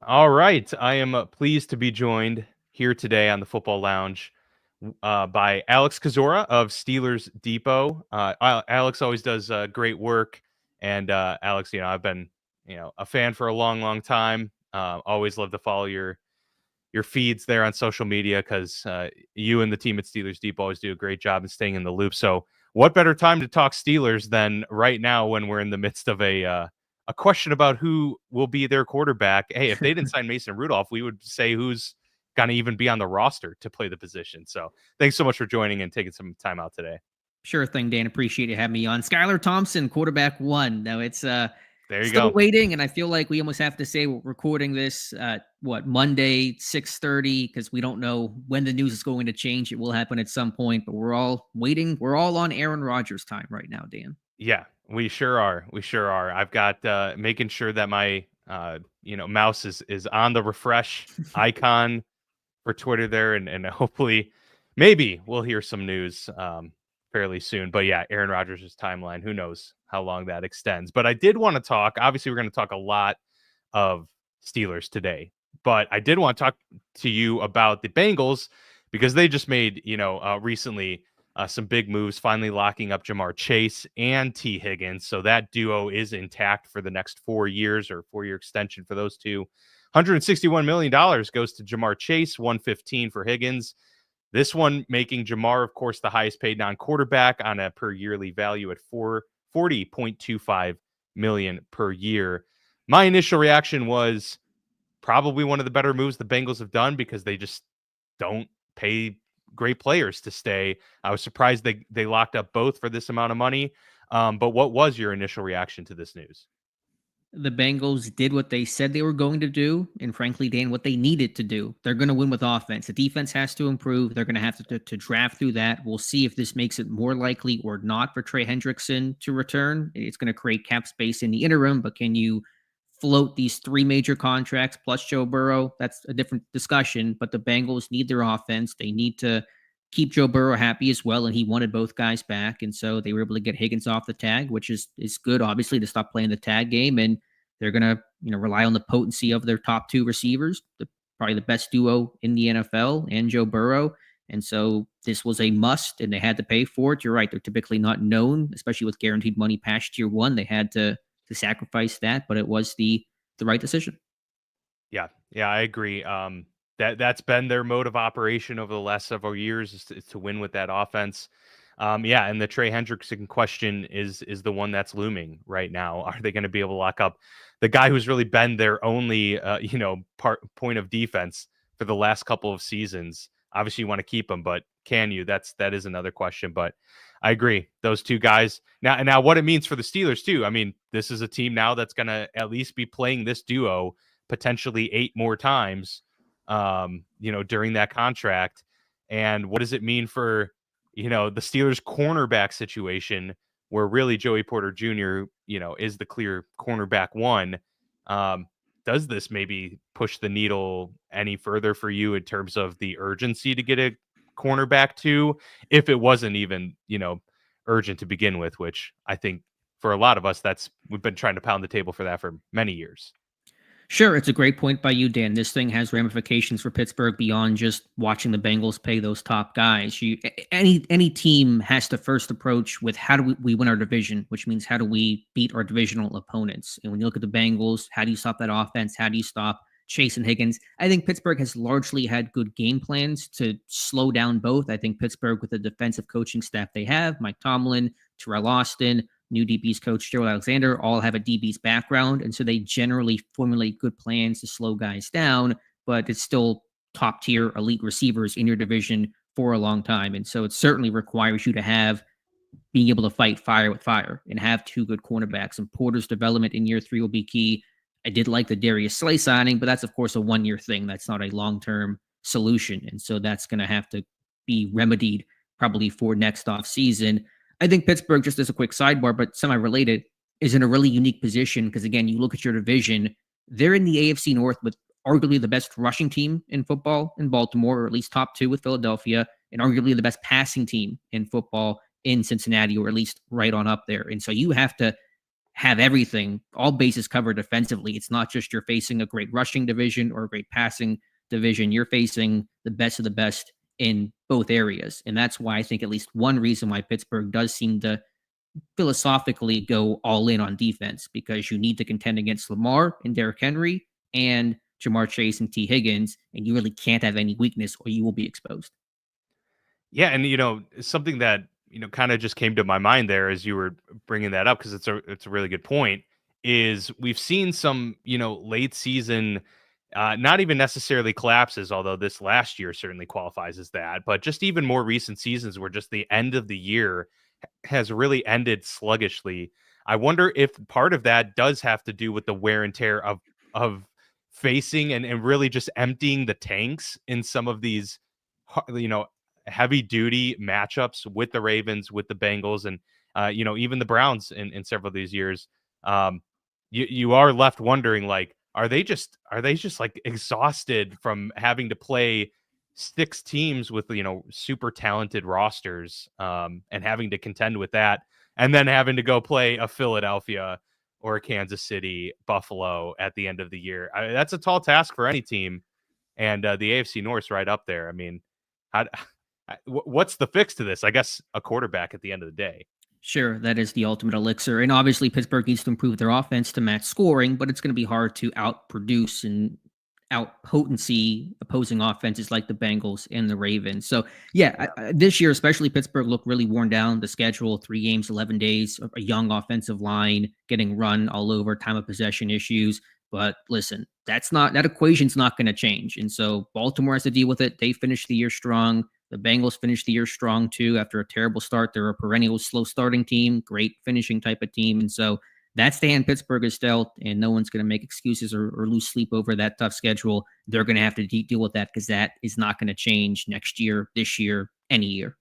All right. I am pleased to be joined here today on the Football Lounge by Alex Kozora of Steelers Depot. Alex always does great work. And Alex, I've been, a fan for a long, long time. Always love to follow your feeds there on social media because you and the team at Steelers Depot always do a great job in staying in the loop. So, what better time to talk Steelers than right now when we're in the midst of a question about who will be their quarterback? Hey, if they didn't sign Mason Rudolph, we would say who's going to even be on the roster to play the position. So, thanks so much for joining and taking some time out today. Sure thing, Dan. Appreciate you having me on. Skylar Thompson, quarterback one. Now it's There you still go. waiting, and I feel like we almost have to say we're recording this Monday 6:30 because we don't know when the news is going to change. It will happen at some point, but we're all waiting. We're all on Aaron Rodgers time right now, Dan. Yeah, we sure are. We sure are. I've got making sure that my mouse is on the refresh icon for Twitter there, and hopefully, maybe we'll hear some news fairly soon. But yeah, Aaron Rodgers' timeline, who knows how long that extends. But I did want to talk. Obviously, we're going to talk a lot of Steelers today, but I did want to talk to you about the Bengals because they just made recently. Some big moves, finally locking up Jamar Chase and T. Higgins. So that duo is intact for the next 4 years or 4-year extension for those two. $161 million goes to Jamar Chase, 115 for Higgins. This one making Jamar, of course, the highest paid non-quarterback on a per yearly value at $40.25 million per year. My initial reaction was probably one of the better moves the Bengals have done because they just don't pay great players to stay. I was surprised they locked up both for this amount of money. But what was your initial reaction to this news? The Bengals did what they said they were going to do, and frankly, Dan, what they needed to do. They're going to win with offense. The defense has to improve. They're going to have to draft through that. We'll see if this makes it more likely or not for Trey Hendrickson to return. It's going to create cap space in the interim, but can you float these three major contracts plus Joe Burrow? That's a different discussion, but the Bengals need their offense. They need to keep Joe Burrow happy as well, and he wanted both guys back, and so they were able to get Higgins off the tag, which is good, obviously, to stop playing the tag game, and they're gonna rely on the potency of their top two receivers, probably the best duo in the NFL, and Joe Burrow, and so this was a must, and they had to pay for it. You're right; they're typically not known, especially with guaranteed money past year one. They had to sacrifice that, but it was the right decision. Yeah, I agree. That's been their mode of operation over the last several years is to win with that offense. Yeah, and the Trey Hendrickson question is the one that's looming right now. Are they going to be able to lock up the guy who's really been their only point of defense for the last couple of seasons? Obviously, you want to keep him, but can you? That is another question. But I agree, those two guys. Now, what it means for the Steelers too. I mean, this is a team now that's going to at least be playing this duo potentially 8 more times, during that contract. And what does it mean for, the Steelers cornerback situation where really Joey Porter Jr., is the clear cornerback one? Does this maybe push the needle any further for you in terms of the urgency to get a cornerback too, if it wasn't even, urgent to begin with, which I think for a lot of us, we've been trying to pound the table for that for many years. Sure, it's a great point by you, Dan. This thing has ramifications for Pittsburgh beyond just watching the Bengals pay those top guys. Any team has to first approach with how do we win our division, which means how do we beat our divisional opponents. And when you look at the Bengals, how do you stop that offense? How do you stop Chase and Higgins? I think Pittsburgh has largely had good game plans to slow down both. I think Pittsburgh, with the defensive coaching staff they have, Mike Tomlin, Terrell Austin, new DB's coach, Joe Alexander, all have a DB's background. And so they generally formulate good plans to slow guys down, but it's still top tier elite receivers in your division for a long time. And so it certainly requires you to have being able to fight fire with fire and have two good cornerbacks. And Porter's development in year 3 will be key. I did like the Darius Slay signing, but that's, of course, a 1-year thing. That's not a long-term solution. And so that's going to have to be remedied probably for next off season. I think Pittsburgh, just as a quick sidebar, but semi-related, is in a really unique position because, again, you look at your division, they're in the AFC North with arguably the best rushing team in football in Baltimore, or at least top 2 with Philadelphia, and arguably the best passing team in football in Cincinnati, or at least right on up there. And so you have to have everything, all bases covered defensively. It's not just you're facing a great rushing division or a great passing division. You're facing the best of the best in both areas. And that's why I think at least one reason why Pittsburgh does seem to philosophically go all in on defense, because you need to contend against Lamar and Derrick Henry and Jamar Chase and T. Higgins, and you really can't have any weakness or you will be exposed. Yeah, and something that kind of just came to my mind there as you were bringing that up, because it's a really good point. Is we've seen some late season, not even necessarily collapses, although this last year certainly qualifies as that, but just even more recent seasons where just the end of the year has really ended sluggishly. I wonder if part of that does have to do with the wear and tear of facing and really just emptying the tanks in some of these heavy duty matchups with the Ravens, with the Bengals, and even the Browns in several of these years. You are left wondering, like, are they just like exhausted from having to play six teams with super talented rosters, and having to contend with that, and then having to go play a Philadelphia or a Kansas City, Buffalo at the end of the year. That's a tall task for any team, and the AFC North's right up there. I mean, how, what's the fix to this? I guess a quarterback at the end of the day. Sure, that is the ultimate elixir. And obviously, Pittsburgh needs to improve their offense to match scoring, but it's going to be hard to outproduce and out potency opposing offenses like the Bengals and the Ravens. So, yeah, this year, especially, Pittsburgh looked really worn down. The schedule, 3 games, 11 days, a young offensive line getting run all over, time of possession issues. But listen, that equation's not going to change. And so Baltimore has to deal with it. They finished the year strong. The Bengals finished the year strong too after a terrible start. They're a perennial slow starting team, great finishing type of team. And so that's the hand Pittsburgh is dealt, and no one's going to make excuses or lose sleep over that tough schedule. They're going to have to deal with that because that is not going to change next year, this year, any year.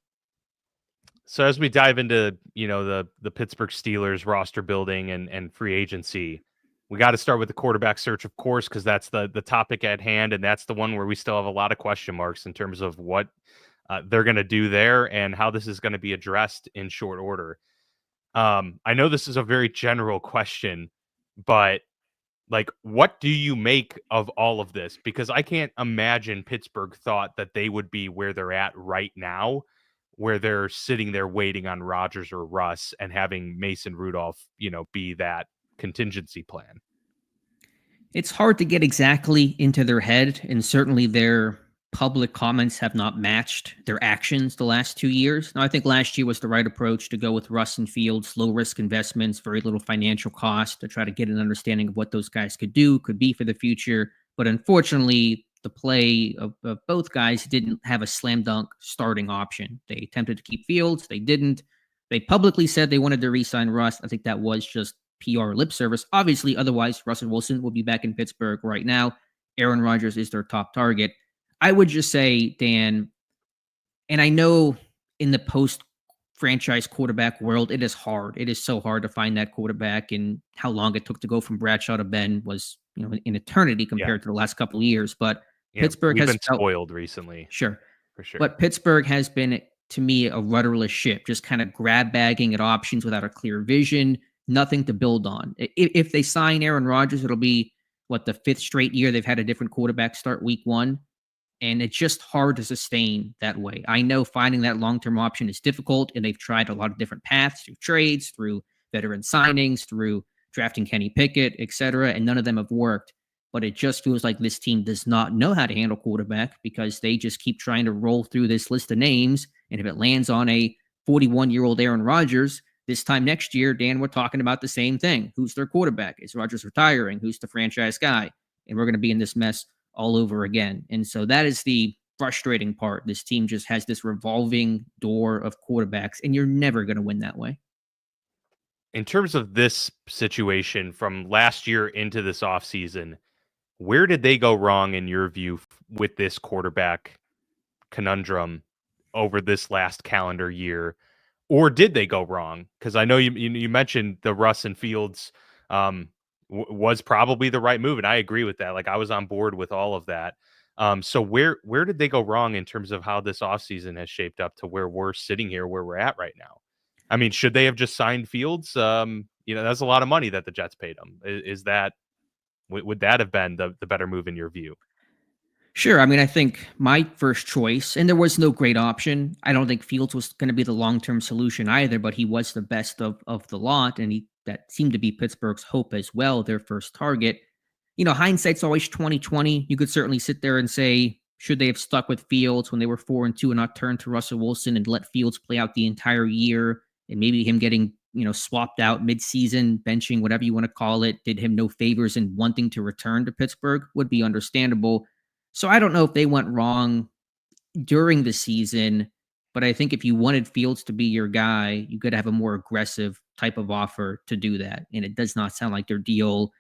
So as we dive into, the Pittsburgh Steelers roster building and free agency, we got to start with the quarterback search, of course, because that's the topic at hand, and that's the one where we still have a lot of question marks in terms of what they're going to do there and how this is going to be addressed in short order. I know this is a very general question, but like, what do you make of all of this? Because I can't imagine Pittsburgh thought that they would be where they're at right now, where they're sitting there waiting on Rodgers or Russ and having Mason Rudolph, be that contingency plan. It's hard to get exactly into their head, and certainly their public comments have not matched their actions the last 2 years. Now, I think last year was the right approach to go with Russ and Fields, low risk investments, very little financial cost to try to get an understanding of what those guys could be for the future. But unfortunately, the play of both guys didn't have a slam dunk starting option. They attempted to keep Fields. They didn't. They publicly said they wanted to re-sign Russ. I think that was just PR lip service. Obviously, otherwise, Russell Wilson will be back in Pittsburgh right now. Aaron Rodgers is their top target. I would just say, Dan, and I know in the post-franchise quarterback world, it is hard. It is so hard to find that quarterback, and how long it took to go from Bradshaw to Ben was, an eternity compared to the last couple of years. But Pittsburgh has been spoiled recently. Sure. For sure. But Pittsburgh has been, to me, a rudderless ship, just kind of grab bagging at options without a clear vision, nothing to build on. If they sign Aaron Rodgers, it'll be, the 5th straight year they've had a different quarterback start week 1. And it's just hard to sustain that way. I know finding that long-term option is difficult, and they've tried a lot of different paths through trades, through veteran signings, through drafting Kenny Pickett, etc., and none of them have worked. But it just feels like this team does not know how to handle quarterback, because they just keep trying to roll through this list of names. And if it lands on a 41-year-old Aaron Rodgers, this time next year, Dan, we're talking about the same thing. Who's their quarterback? Is Rodgers retiring? Who's the franchise guy? And we're going to be in this mess all over again. And so that is the frustrating part. This team just has this revolving door of quarterbacks, and you're never going to win that way. In terms of this situation from last year into this offseason, where did they go wrong in your view with this quarterback conundrum over this last calendar year? Or did they go wrong? Because I know you mentioned the Russ and Fields was probably the right move, and I agree with that. Like, I was on board with all of that. So where did they go wrong in terms of how this offseason has shaped up to where we're sitting here, where we're at right now? I mean, should they have just signed Fields, that's a lot of money that the Jets paid him. Is that would that have been the better move in your view? Sure. I mean, I think my first choice, and there was no great option. I don't think Fields was going to be the long-term solution either, but he was the best of the lot, and that seemed to be Pittsburgh's hope as well, their first target. Hindsight's always 2020. You could certainly sit there and say, should they have stuck with Fields when they were 4-2 and not turn to Russell Wilson and let Fields play out the entire year, and maybe him getting swapped out mid-season, benching, whatever you want to call it, did him no favors in wanting to return to Pittsburgh would be understandable. So I don't know if they went wrong during the season, but I think if you wanted Fields to be your guy, you could have a more aggressive type of offer to do that. And it does not sound like their deal.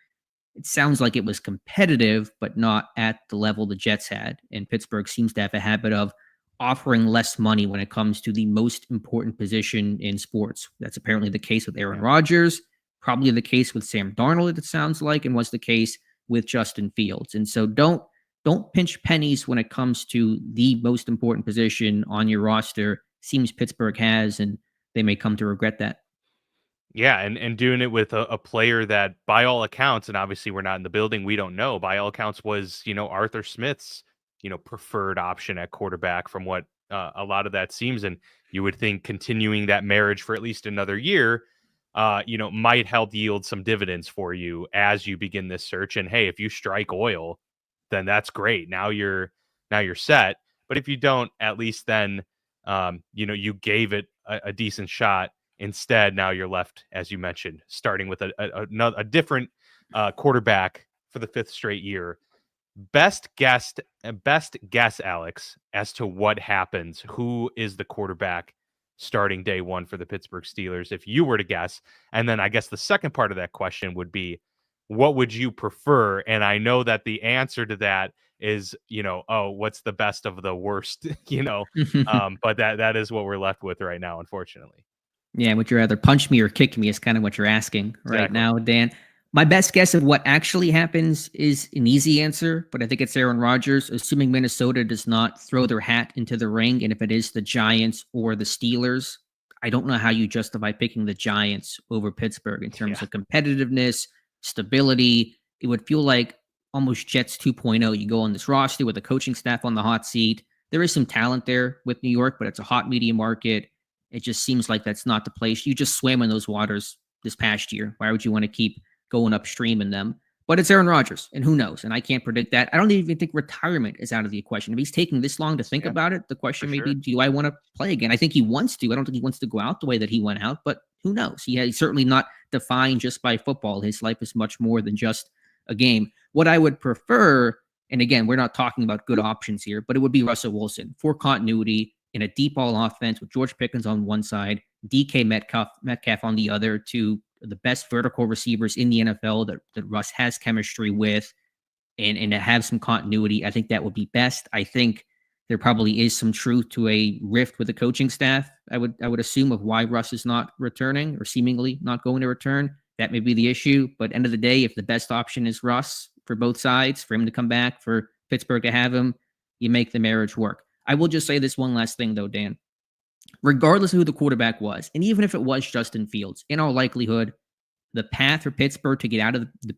It sounds like it was competitive, but not at the level the Jets had. And Pittsburgh seems to have a habit of offering less money when it comes to the most important position in sports. That's apparently the case with Aaron Rodgers, probably the case with Sam Darnold, it sounds like, and was the case with Justin Fields. And so don't pinch pennies when it comes to the most important position on your roster. Seems Pittsburgh has, and they may come to regret that. Yeah, and doing it with a player that, by all accounts, and obviously we're not in the building, we don't know, by all accounts was, Arthur Smith's, preferred option at quarterback from what a lot of that seems. And you would think continuing that marriage for at least another year, might help yield some dividends for you as you begin this search. And hey, if you strike oil, then that's great. Now you're set. But if you don't, at least then, you gave it a decent shot. Instead, now you're left, as you mentioned, starting with a different quarterback for the fifth straight year. Best guess, Alex, as to what happens. Who is the quarterback starting day one for the Pittsburgh Steelers, if you were to guess? And then I guess the second part of that question would be, what would you prefer? And I know that the answer to that is, what's the best of the worst, but that is what we're left with right now, unfortunately. Yeah, would you rather punch me or kick me is kind of what you're asking right now, Dan. My best guess of what actually happens is an easy answer, but I think it's Aaron Rodgers, assuming Minnesota does not throw their hat into the ring. And if it is the Giants or the Steelers, I don't know how you justify picking the Giants over Pittsburgh in terms of competitiveness, stability. It would feel like almost Jets 2.0. You go on this roster with a coaching staff on the hot seat. There is some talent there with New York, but it's a hot media market. It just seems like that's not the place. You just swam in those waters this past year. Why would you want to keep going upstream in them? But it's Aaron Rodgers, and who knows? And I can't predict that. I don't even think retirement is out of the equation. If he's taking this long to think about it, the question may be, do I want to play again? I think he wants to. I don't think he wants to go out the way that he went out, but who knows? He's certainly not defined just by football. His life is much more than just a game. What I would prefer, and again, we're not talking about good options here, but it would be Russell Wilson for continuity in a deep ball offense with George Pickens on one side, DK Metcalf on the other, to the best vertical receivers in the NFL that Russ has chemistry with, and to have some continuity. I think that would be best. I think there probably is some truth to a rift with the coaching staff. I would assume of why Russ is not returning or seemingly not going to return. That may be the issue. But end of the day, if the best option is Russ for both sides, for him to come back, for Pittsburgh to have him, you make the marriage work. I will just say this one last thing, though, Dan. Regardless of who the quarterback was, and even if it was Justin Fields, in all likelihood, the path for Pittsburgh to get out of the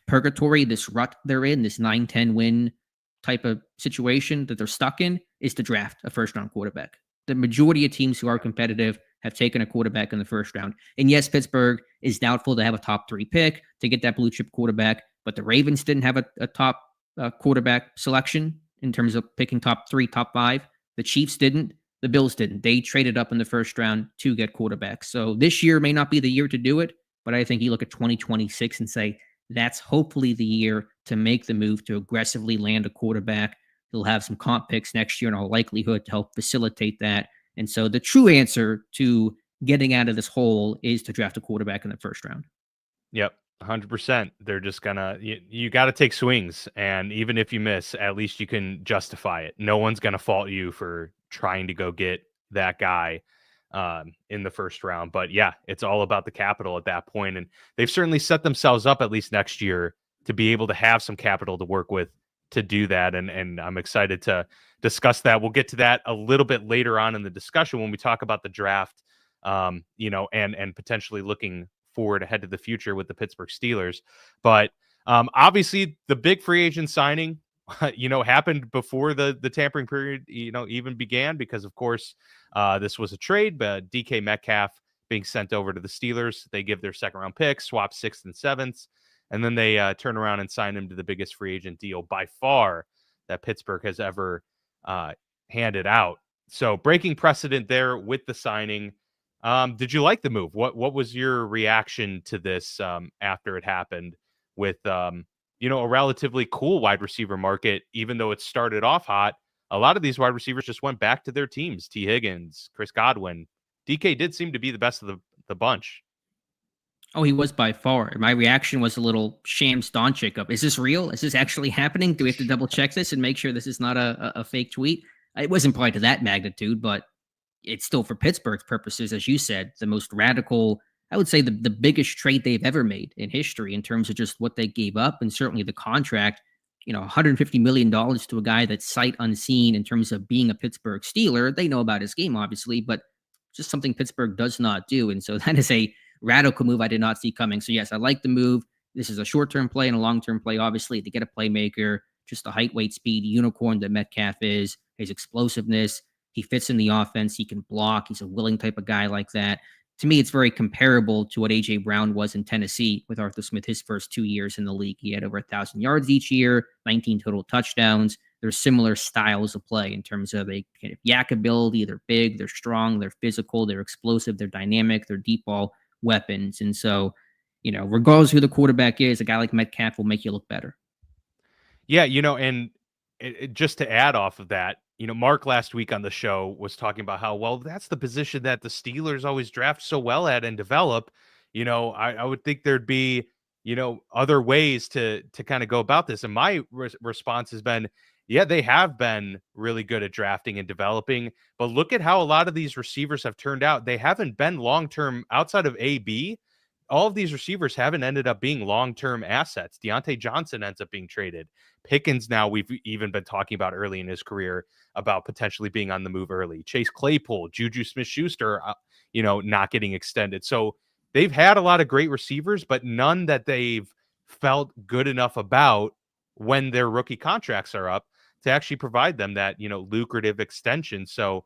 purgatory, this rut they're in, this 9-10 win type of situation that they're stuck in, is to draft a first-round quarterback. The majority of teams who are competitive have taken a quarterback in the first round. And yes, Pittsburgh is doubtful to have a top 3 pick to get that blue-chip quarterback, but the Ravens didn't have a top quarterback selection in terms of picking top 3, top 5. The Chiefs didn't. The Bills didn't. They traded up in the first round to get quarterbacks. So this year may not be the year to do it, but I think you look at 2026 and say, that's hopefully the year to make the move to aggressively land a quarterback. They'll have some comp picks next year in all likelihood to help facilitate that. And so the true answer to getting out of this hole is to draft a quarterback in the first round. Yep. 100%. They're just gonna, you got to take swings. And even if you miss, at least you can justify it. No one's going to fault you for trying to go get that guy in the first round. But yeah, it's all about the capital at that point. And they've certainly set themselves up at least next year to be able to have some capital to work with to do that. And I'm excited to discuss that. We'll get to that a little bit later on in the discussion when we talk about the draft, and potentially looking forward ahead to the future with the Pittsburgh Steelers. But obviously, the big free agent signing, happened before the tampering period, even began, because of course this was a trade. But DK Metcalf being sent over to the Steelers, they give their second round pick, swap 6th and 7th, and then they turn around and sign him to the biggest free agent deal by far that Pittsburgh has ever handed out. So breaking precedent there with the signing. Did you like the move? What was your reaction to this after it happened with a relatively cool wide receiver market? Even though it started off hot, a lot of these wide receivers just went back to their teams. T. Higgins, Chris Godwin. DK did seem to be the best of the bunch. Oh, he was by far. My reaction was a little Shams Doncic of, is this real? Is this actually happening? Do we have to double check this and make sure this is not a fake tweet? It wasn't probably to that magnitude, but it's still, for Pittsburgh's purposes, as you said, the most radical, I would say the biggest trade they've ever made in history in terms of just what they gave up, and certainly the contract, $150 million to a guy that's sight unseen in terms of being a Pittsburgh Steeler. They know about his game, obviously, but just something Pittsburgh does not do. And so that is a radical move I did not see coming. So yes, I like the move. This is a short-term play and a long-term play, obviously, to get a playmaker, just the height, weight, speed unicorn that Metcalf is, his explosiveness. He fits in the offense. He can block. He's a willing type of guy like that. To me, it's very comparable to what A.J. Brown was in Tennessee with Arthur Smith his first 2 years in the league. He had over 1,000 yards each year, 19 total touchdowns. There's similar styles of play in terms of a kind of yak ability. They're big, they're strong, they're physical, they're explosive, they're dynamic, they're deep ball weapons. And so, regardless of who the quarterback is, a guy like Metcalf will make you look better. Yeah, and just to add off of that, Mark last week on the show was talking about how, well, that's the position that the Steelers always draft so well at and develop. I would think there'd be, other ways to kind of go about this. And my response has been, yeah, they have been really good at drafting and developing, but look at how a lot of these receivers have turned out. They haven't been long-term outside of AB. All of these receivers haven't ended up being long-term assets. Deontay Johnson ends up being traded. Pickens, now we've even been talking about early in his career about potentially being on the move early. Chase Claypool, Juju Smith-Schuster, not getting extended. So they've had a lot of great receivers, but none that they've felt good enough about when their rookie contracts are up to actually provide them that, lucrative extension. So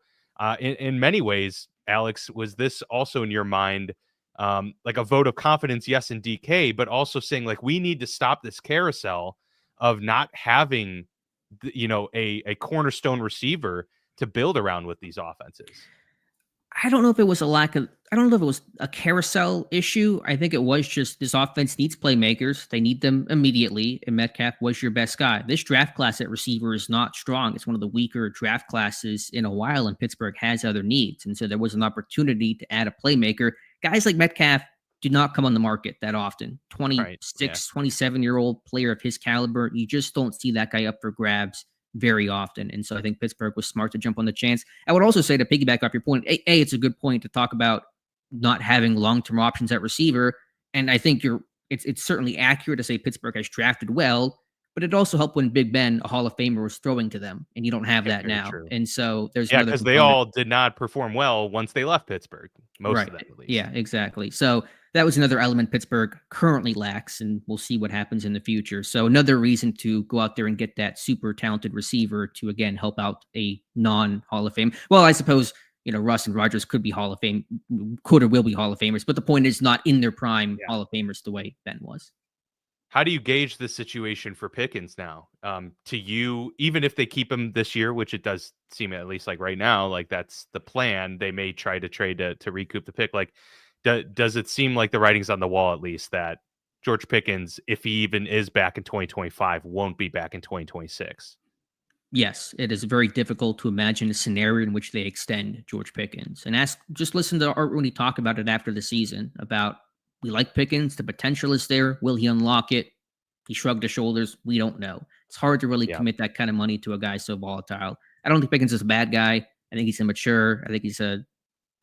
in many ways, Alex, was this also in your mind like a vote of confidence, yes, in DK, but also saying like, we need to stop this carousel of not having, a cornerstone receiver to build around with these offenses? I don't know if it was I don't know if it was a carousel issue. I think it was just this offense needs playmakers. They need them immediately, and Metcalf was your best guy. This draft class at receiver is not strong. It's one of the weaker draft classes in a while, and Pittsburgh has other needs. And so there was an opportunity to add a playmaker. Guys like Metcalf do not come on the market that often. 27-year-old player of his caliber, you just don't see that guy up for grabs very often. And so I think Pittsburgh was smart to jump on the chance. I would also say, to piggyback off your point, it's a good point to talk about not having long-term options at receiver. And I think it's certainly accurate to say Pittsburgh has drafted well, but it also helped when Big Ben, a Hall of Famer, was throwing to them, and you don't have that now. True. And so there's because they all did not perform well once they left Pittsburgh. Most of them, at least. Yeah, exactly. So that was another element Pittsburgh currently lacks, and we'll see what happens in the future. So another reason to go out there and get that super talented receiver to, again, help out a non-Hall of Fame. Well, I suppose, Russ and Rodgers could be Hall of Fame, could or will be Hall of Famers, but the point is not in their prime Hall of Famers the way Ben was. How do you gauge the situation for Pickens now? To you, even if they keep him this year, which it does seem, at least like right now, like that's the plan, they may try to trade to recoup the pick. Like, does it seem like the writing's on the wall, at least, that George Pickens, if he even is back in 2025, won't be back in 2026? Yes, it is very difficult to imagine a scenario in which they extend George Pickens. And just listen to Art Rooney talk about it after the season, about, we like Pickens, the potential is there. Will he unlock it? He shrugged his shoulders. We don't know. It's hard to really commit that kind of money to a guy so volatile. I don't think Pickens is a bad guy. I think he's immature. I think he's a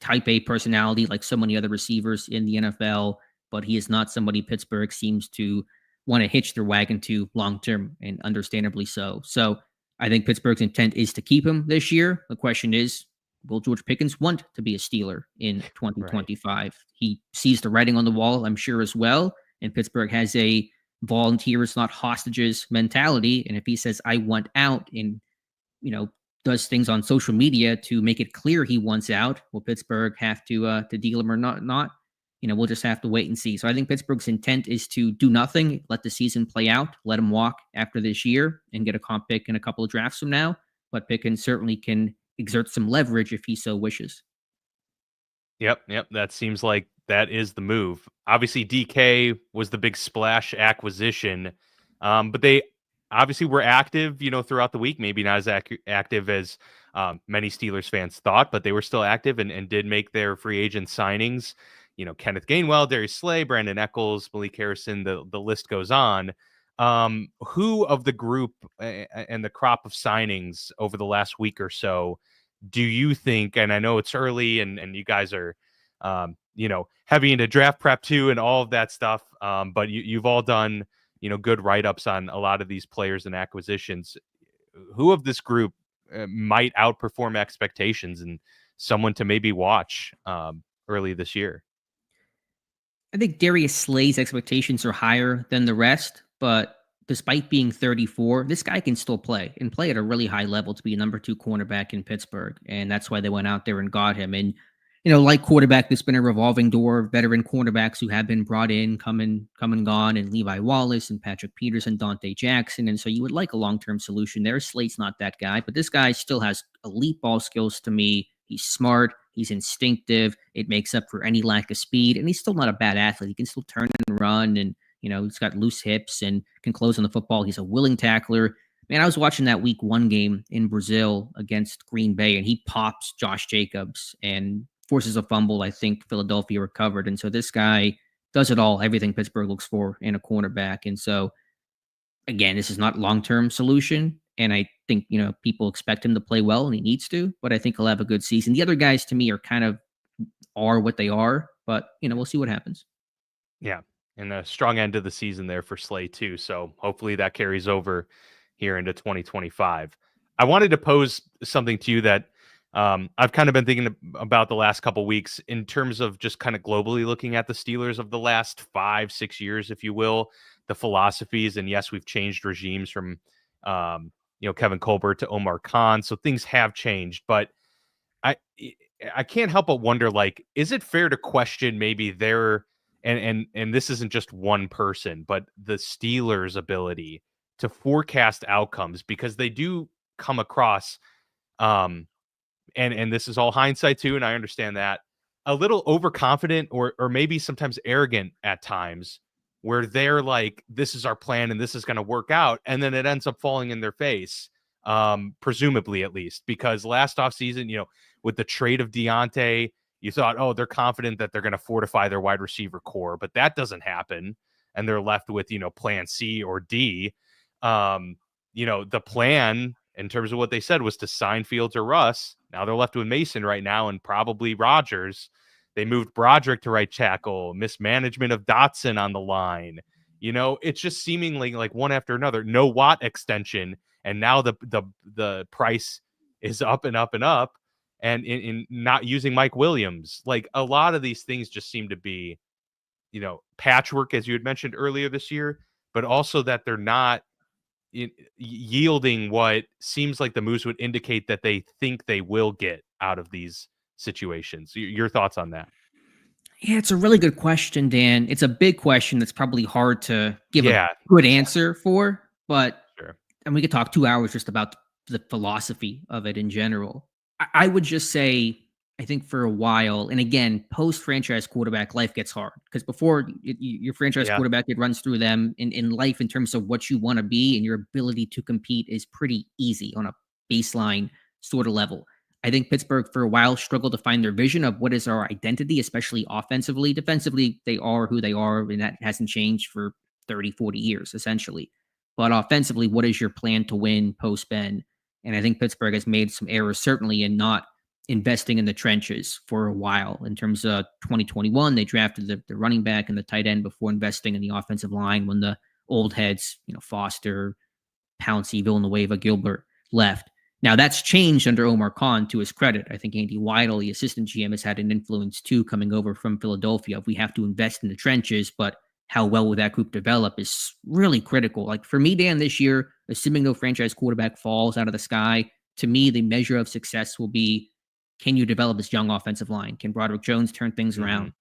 type A personality like so many other receivers in the NFL, but he is not somebody Pittsburgh seems to want to hitch their wagon to long-term, and understandably so. So I think Pittsburgh's intent is to keep him this year. The question is, will George Pickens want to be a Steeler in Right. 2025? He sees the writing on the wall, I'm sure, as well. And Pittsburgh has a volunteers, not hostages mentality. And if he says, I want out, and, does things on social media to make it clear he wants out, will Pittsburgh have to deal him or not? We'll just have to wait and see. So I think Pittsburgh's intent is to do nothing, let the season play out, let him walk after this year and get a comp pick in a couple of drafts from now. But Pickens certainly can exert some leverage if he so wishes. Yep. That seems like that is the move. Obviously, DK was the big splash acquisition, but they obviously were active, throughout the week. Maybe not as active as many Steelers fans thought, but they were still active and did make their free agent signings. Kenneth Gainwell, Darius Slay, Brandon Eccles, Malik Harrison. The list goes on. Who of the group and the crop of signings over the last week or so do you think, and I know it's early and you guys are, heavy into draft prep too and all of that stuff, but you've all done, good write-ups on a lot of these players and acquisitions. Who of this group might outperform expectations and someone to maybe watch early this year? I think Darius Slay's expectations are higher than the rest, but despite being 34, this guy can still play and play at a really high level to be a number 2 cornerback in Pittsburgh. And that's why they went out there and got him. And, like quarterback, there's been a revolving door of veteran cornerbacks who have been brought in, come and gone, and Levi Wallace and Patrick Peterson, Dante Jackson. And so you would like a long-term solution there. Slate's not that guy, but this guy still has elite ball skills to me. He's smart. He's instinctive. It makes up for any lack of speed. And he's still not a bad athlete. He can still turn and run, and he's got loose hips and can close on the football. He's a willing tackler. Man, I was watching that week 1 game in Brazil against Green Bay, and he pops Josh Jacobs and forces a fumble. I think Philadelphia recovered. And so this guy does it all, everything Pittsburgh looks for in a cornerback. And so, again, this is not long-term solution. And I think, people expect him to play well, and he needs to, but I think he'll have a good season. The other guys, to me, are what they are, but, we'll see what happens. Yeah. And a strong end of the season there for Slay too. So hopefully that carries over here into 2025. I wanted to pose something to you that I've kind of been thinking about the last couple weeks in terms of just kind of globally looking at the Steelers of the last 5-6 years, if you will, the philosophies. And yes, we've changed regimes from, Kevin Colbert to Omar Khan. So things have changed, but I can't help but wonder, like, is it fair to question maybe their and this isn't just one person, but the Steelers' ability to forecast outcomes, because they do come across and this is all hindsight too, and I understand that, a little overconfident or maybe sometimes arrogant at times, where they're like, this is our plan and this is going to work out, and then it ends up falling in their face, presumably, at least, because last offseason, with the trade of Deontay, you thought, oh, they're confident that they're going to fortify their wide receiver core, but that doesn't happen, and they're left with, plan C or D. The plan in terms of what they said was to sign Fields or Russ. Now they're left with Mason right now and probably Rodgers. They moved Broderick to right tackle, mismanagement of Dotson on the line. It's just seemingly like one after another. No Watt extension, and now the price is up and up and up. And in not using Mike Williams, like, a lot of these things just seem to be, patchwork, as you had mentioned earlier this year, but also that they're not yielding what seems like the moves would indicate that they think they will get out of these situations. Your thoughts on that? Yeah, it's a really good question, Dan. It's a big question that's probably hard to give a good answer for, but Sure. and we could talk 2 hours just about the philosophy of it in general. I would just say, I think for a while, and again, post-franchise quarterback, life gets hard, because before your franchise quarterback, it runs through them in life in terms of what you want to be, and your ability to compete is pretty easy on a baseline sort of level. I think Pittsburgh for a while struggled to find their vision of what is our identity, especially offensively. Defensively, they are who they are, and that hasn't changed for 30, 40 years, essentially. But offensively, what is your plan to win post-Ben? And I think Pittsburgh has made some errors, certainly, in not investing in the trenches for a while. In terms of 2021, they drafted the running back and the tight end before investing in the offensive line when the old heads, Foster, Pouncey, Villanueva, Gilbert left. Now that's changed under Omar Khan, to his credit. I think Andy Weidel, the assistant GM, has had an influence too, coming over from Philadelphia. We have to invest in the trenches, but how well will that group develop is really critical. Like for me, Dan, this year, assuming no franchise quarterback falls out of the sky, to me, the measure of success will be, can you develop this young offensive line? Can Broderick Jones turn things Mm-hmm. around?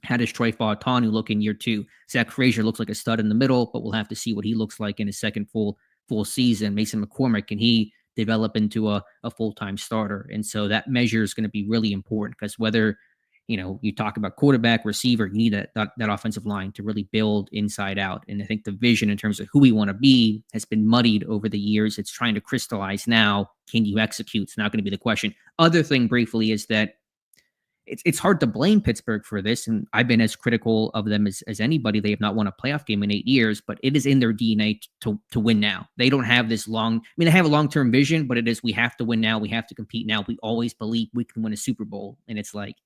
How does Troy Fautanu look in year two? Zach Frazier looks like a stud in the middle, but we'll have to see what he looks like in his second full season. Mason McCormick, can he develop into a full-time starter? And so that measure is going to be really important, because whether you talk about quarterback, receiver, you need that offensive line to really build inside out. And I think the vision in terms of who we want to be has been muddied over the years. It's trying to crystallize now. Can you execute? It's not going to be the question. Other thing briefly is that it's hard to blame Pittsburgh for this, and I've been as critical of them as anybody. They have not won a playoff game in 8 years, but it is in their DNA to win now. They don't have this they have a long-term vision, but it is, we have to win now. We have to compete now. We always believe we can win a Super Bowl, and it's like,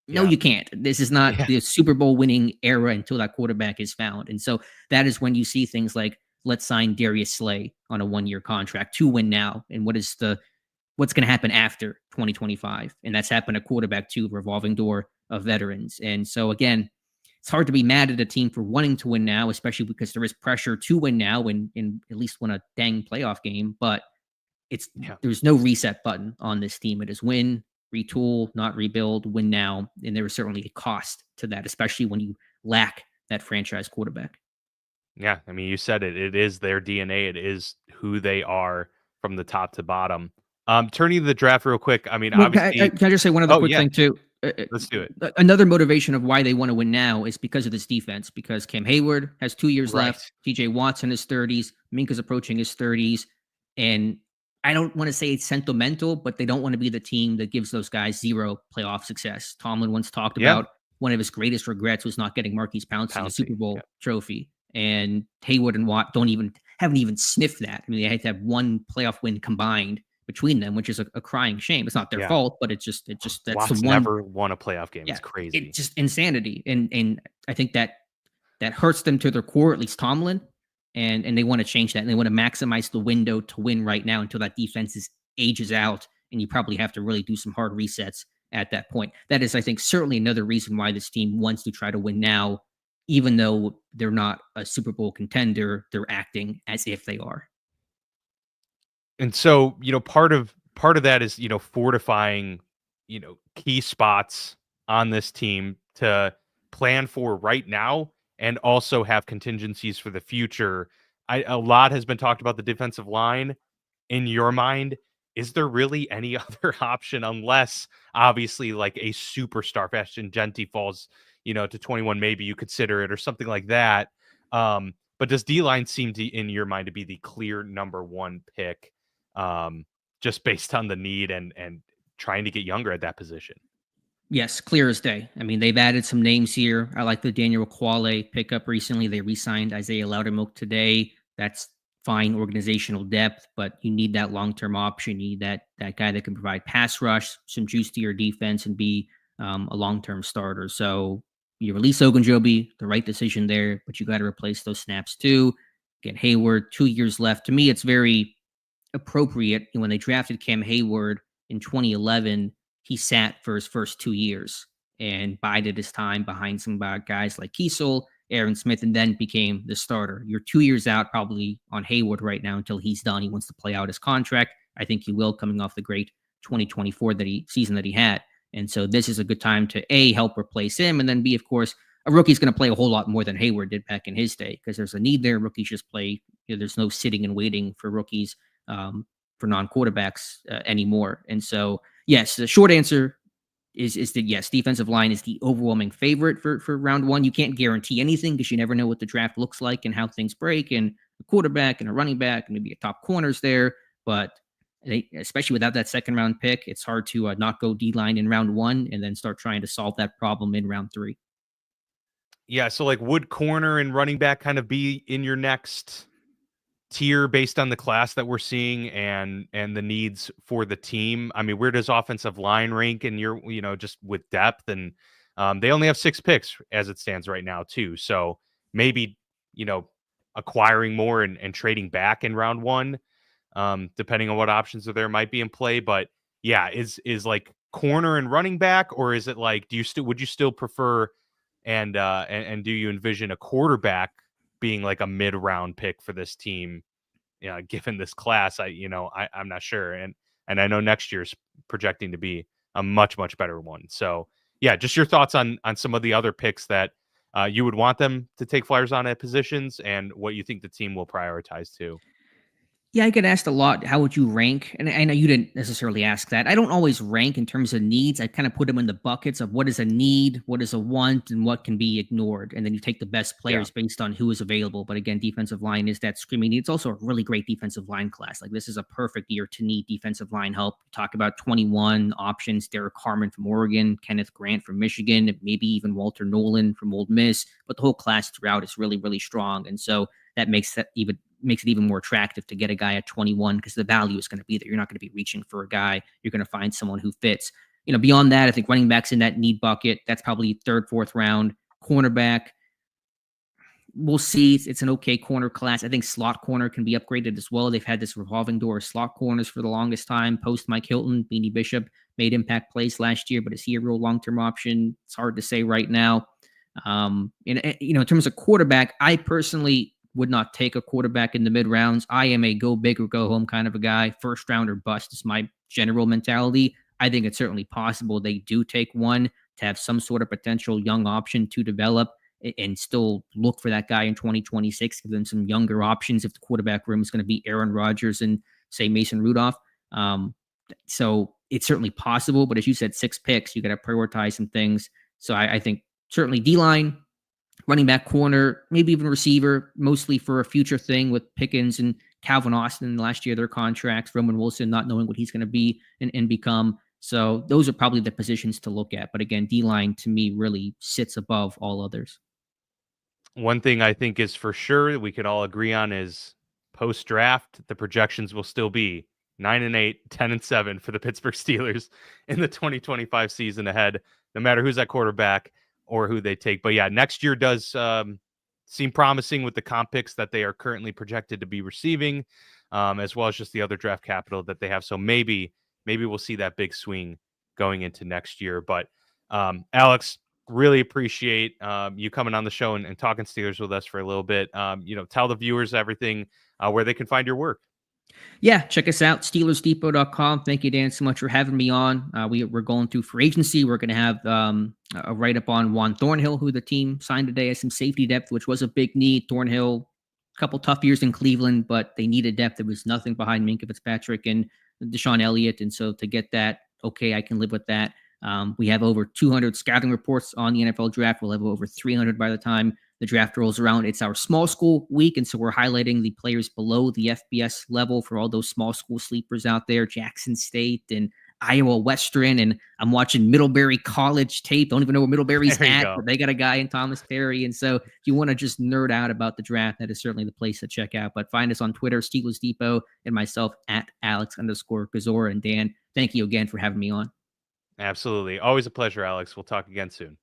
no, Yeah. you can't. This is not the Super Bowl winning era until that quarterback is found. And so that is when you see things like, let's sign Darius Slay on a 1-year contract to win now. And what's going to happen after 2025? And that's happened at quarterback too, revolving door of veterans. And so again, it's hard to be mad at a team for wanting to win now, especially because there is pressure to win now and at least win a dang playoff game. But there's no reset button on this team. It is win, retool, not rebuild, win now. And there is certainly a cost to that, especially when you lack that franchise quarterback. Yeah, I mean, you said it. It is their DNA. It is who they are from the top to bottom. Turning to the draft real quick. I mean, obviously. Can I just say one other quick thing too? Let's do it. Another motivation of why they want to win now is because of this defense. Because Cam Hayward has 2 years left. TJ Watt's in his 30s. Minka's approaching his 30s, and I don't want to say it's sentimental, but they don't want to be the team that gives those guys zero playoff success. Tomlin once talked about one of his greatest regrets was not getting Marquise Pouncey a Super Bowl trophy. And Hayward and Watt haven't even sniffed that. I mean, they had to have one playoff win combined between them, which is a crying shame. It's not their fault, but it's just that's Watt's the one. Never won a playoff game. It's crazy. It's just insanity, and I think that hurts them to their core, at least Tomlin, and they want to change that, and they want to maximize the window to win right now until that defense ages out, and you probably have to really do some hard resets at that point. That is, I think, certainly another reason why this team wants to try to win now. Even though they're not a Super Bowl contender, they're acting as if they are. And so, part of that is, fortifying, key spots on this team to plan for right now and also have contingencies for the future. A lot has been talked about the defensive line. In your mind, is there really any other option unless obviously like a superstar Bastion Genti falls, to 21, maybe you consider it or something like that. But does D-line seem to, in your mind, to be the clear number one pick, just based on the need and trying to get younger at that position? Yes, clear as day. I mean, they've added some names here. I like the Daniel Quale pickup recently. They re-signed Isaiah Loudermilk today. That's fine organizational depth, but you need that long-term option. You need that guy that can provide pass rush, some juice to your defense, and be a long-term starter. So you release Ogunjobi, the right decision there, but you got to replace those snaps too. Get Hayward, 2 years left. To me, it's very appropriate. When they drafted Cam Hayward in 2011, he sat for his first 2 years and bided his time behind some guys like Kiesel, Aaron Smith, and then became the starter. You're 2 years out probably on Hayward right now until he's done. He wants to play out his contract. I think he will, coming off the great 2024 season that he had. And so this is a good time to A, help replace him, and then B, of course, a rookie's going to play a whole lot more than Hayward did back in his day because there's a need there. Rookies just play. There's no sitting and waiting for rookies for non-quarterbacks anymore. And so, yes, the short answer is that yes, defensive line is the overwhelming favorite for round one. You can't guarantee anything because you never know what the draft looks like and how things break, and a quarterback and a running back and maybe a top corners there. But especially without that second round pick, it's hard to not go D-line in round one and then start trying to solve that problem in round three. Yeah, so like would corner and running back kind of be in your next tier based on the class that we're seeing and the needs for the team? I mean, where does offensive line rank in your, just with depth? And they only have 6 picks as it stands right now too. So maybe, acquiring more and trading back in round one depending on what options are there might be in play. But yeah, is like corner and running back, or is it like would you still prefer and do you envision a quarterback being like a mid-round pick for this team? Yeah, given this class, I'm not sure, and I know next year's projecting to be a much better one. So yeah, just your thoughts on some of the other picks that you would want them to take flyers on at positions, and what you think the team will prioritize too. Yeah, I get asked a lot, how would you rank? And I know you didn't necessarily ask that. I don't always rank in terms of needs. I kind of put them in the buckets of what is a need, what is a want, and what can be ignored. And then you take the best Yeah, players based on who is available. But again, defensive line is that screaming need. It's also a really great defensive line class. Like this is a perfect year to need defensive line help. Talk about 21 options: Derek Harmon from Oregon, Kenneth Grant from Michigan, maybe even Walter Nolan from Ole Miss. But the whole class throughout is really strong. And so that makes it even more attractive to get a guy at 21 because the value is going to be there. You're not going to be reaching for a guy. You're going to find someone who fits. Beyond that, I think running backs in that need bucket. That's probably third, fourth round. Cornerback, we'll see. It's an okay corner class. I think slot corner can be upgraded as well. They've had this revolving door of slot corners for the longest time. Post Mike Hilton, Beanie Bishop made impact plays last year, but is he a real long-term option? It's hard to say right now. In terms of quarterback, I personally would not take a quarterback in the mid rounds. I am a go big or go home kind of a guy. First round or bust is my general mentality. I think it's certainly possible they do take one to have some sort of potential young option to develop and still look for that guy in 2026, give them some younger options if the quarterback room is going to be Aaron Rodgers and say Mason Rudolph. So it's certainly possible, but as you said, 6 picks, you got to prioritize some things. So I think certainly D-line, running back, corner, maybe even receiver, mostly for a future thing with Pickens and Calvin Austin last year, their contracts, Roman Wilson not knowing what he's going to be and become. So those are probably the positions to look at. But again, D-line to me really sits above all others. One thing I think is for sure that we can all agree on is post draft, the projections will still be 9-8, 10-7 for the Pittsburgh Steelers in the 2025 season ahead, no matter who's at quarterback or who they take. But yeah, next year does seem promising with the comp picks that they are currently projected to be receiving, as well as just the other draft capital that they have. So maybe we'll see that big swing going into next year. But Alex, really appreciate you coming on the show and talking Steelers with us for a little bit. Tell the viewers everything where they can find your work. Yeah, check us out, SteelersDepot.com. Thank you, Dan, so much for having me on. We're going through free agency. We're going to have a write-up on Juan Thornhill, who the team signed today as some safety depth, which was a big need. Thornhill, a couple tough years in Cleveland, but they needed depth. There was nothing behind Minkah Fitzpatrick and Deshaun Elliott, and so to get that, okay, I can live with that. We have over 200 scouting reports on the NFL draft. We'll have over 300 by the time the draft rolls around. It's our small school week, and so we're highlighting the players below the FBS level for all those small school sleepers out there, Jackson State and Iowa Western, and I'm watching Middlebury College tape. Don't even know where Middlebury's at, but they got a guy in Thomas Perry. And so if you want to just nerd out about the draft, that is certainly the place to check out. But find us on Twitter, Steelers Depot, and myself at Alex_Kozora. And Dan, thank you again for having me on. Absolutely. Always a pleasure, Alex. We'll talk again soon.